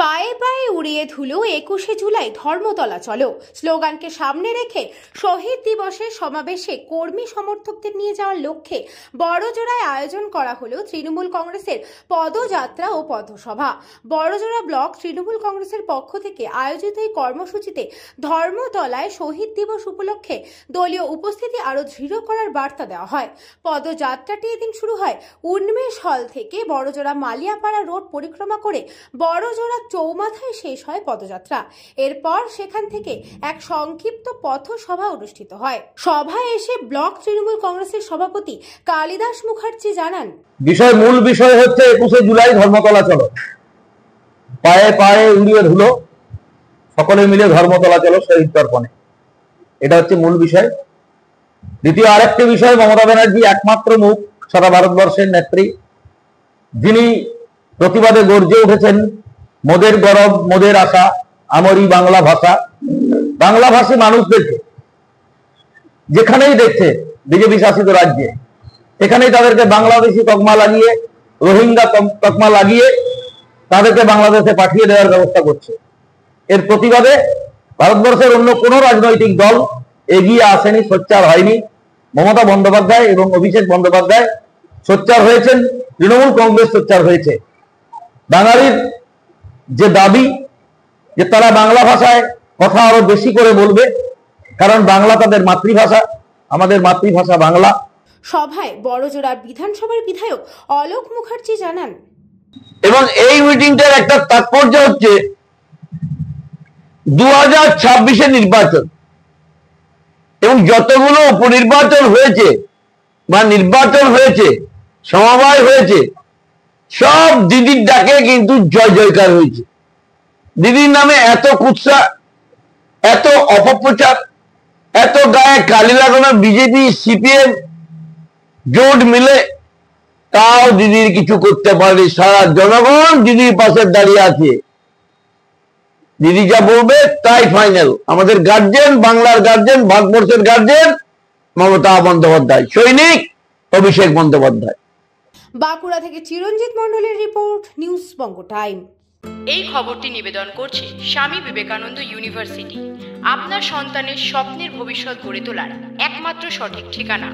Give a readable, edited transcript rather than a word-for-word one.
পায়ে পায়ে উড়িয়ে ধুলো 21শে জুলাই ধর্মতলা চলো স্লোগানকে সামনে রেখে শহীদ দিবসের সমাবেশে কর্মী সমর্থকদের নিয়ে যাওয়ার লক্ষ্যে বড়জোড়ায় আয়োজন করা হলো তৃণমূল কংগ্রেসের পদযাত্রা ও পথসভা। বড়জোড়া ব্লক তৃণমূল কংগ্রেসের পক্ষ থেকে আয়োজিত এই কর্মসূচিতে ধর্মতলায় শহীদ দিবস উপলক্ষে দলীয় উপস্থিতি আরও দৃঢ় করার বার্তা দেওয়া হয়। পদযাত্রাটি এদিন শুরু হয় উন্মেষ হল থেকে বড়জোড়া মালিয়াপাড়া রোড পরিক্রমা করে বড়জোড়া চৌমাথায় শেষ হয় পদযাত্রা। এরপর সেখান থেকে এক সংক্ষিপ্ত পথসভা অনুষ্ঠিত হয়। সভায় এসে ব্লক তৃণমূল কংগ্রেসের সভাপতি কালিদাস মুখার্জি জানান, মূল বিষয় হচ্ছে 21শে জুলাই ধর্মতলা চলো, পায়ে পায়ে উড়িয়ে ধুলো, সকলে মিলে ধর্মতলা চলো শহীদ তর্পণে। এটা হচ্ছে মূল বিষয়। দ্বিতীয় আরেকটি বিষয়, মমতা ব্যানার্জি একমাত্র মুখ সারা ভারতবর্ষের নেত্রী, যিনি প্রতিবাদে গর্জে উঠেছেন মোদের গরব মোদের আশা আমারই বাংলা ভাষা। বাংলাভাষী মানুষদেরকে যেখানেই দেখছে বিজেপি শাসিত রাজ্যে, এখানেই তাদেরকে বাংলাদেশি তকমা লাগিয়ে, রোহিঙ্গা তকমা লাগিয়ে তাদেরকে বাংলাদেশে পাঠিয়ে দেওয়ার ব্যবস্থা করছে। এর প্রতিবাদে ভারতবর্ষের অন্য কোন রাজনৈতিক দল এগিয়ে আসেনি, সোচ্চার হয়নি। মমতা বন্দ্যোপাধ্যায় এবং অভিষেক বন্দ্যোপাধ্যায় সোচ্চার হয়েছেন, তৃণমূল কংগ্রেস সোচ্চার হয়েছে। বাঙালির যে দাবি যে তারা বাংলা ভাষায় কথা আরো বেশি করে বলবে, কারণ বাংলা তাদের মাতৃভাষা, আমাদের মাতৃভাষা বাংলা। সভায় বড়জোড়া বিধানসভার বিধায়ক অলোক মুখার্জি জানান, এবং এই মিটিংটার একটা তাৎপর্য হচ্ছে 2026-এ নির্বাচন এবং যতগুলো উপনির্বাচন হয়েছে বা নির্বাচন হয়েছে, সমবায় হয়েছে, সব দিদির ডাকে কিন্তু জয় জয়কার হয়েছে। দিদির নামে এত কুৎসা, এত অপপ্রচার, এত গায়ে কালি লাগানো বিজেপি সিপিএম জোট মিলে তাও দিদির কিছু করতে পারেনি। সারা জনগণ দিদির পাশে দাঁড়িয়ে আছে। দিদি যা বলবে তাই ফাইনাল। আমাদের গার্জেন, বাংলার গার্জেন, ভারতবর্ষের গার্জেন মমতা বন্দ্যোপাধ্যায়, সৈনিক অভিষেক বন্দ্যোপাধ্যায়। বাঁকুড়া থেকে চিরঞ্জিত মণ্ডলের রিপোর্ট, নিউজ বঙ্গ টাইম। এই খবরটি নিবেদন করছে স্বামী বিবেকানন্দ ইউনিভার্সিটি, আপনার সন্তানের স্বপ্নের ভবিষ্যৎ গড়ে তোলার একমাত্র সঠিক ঠিকানা।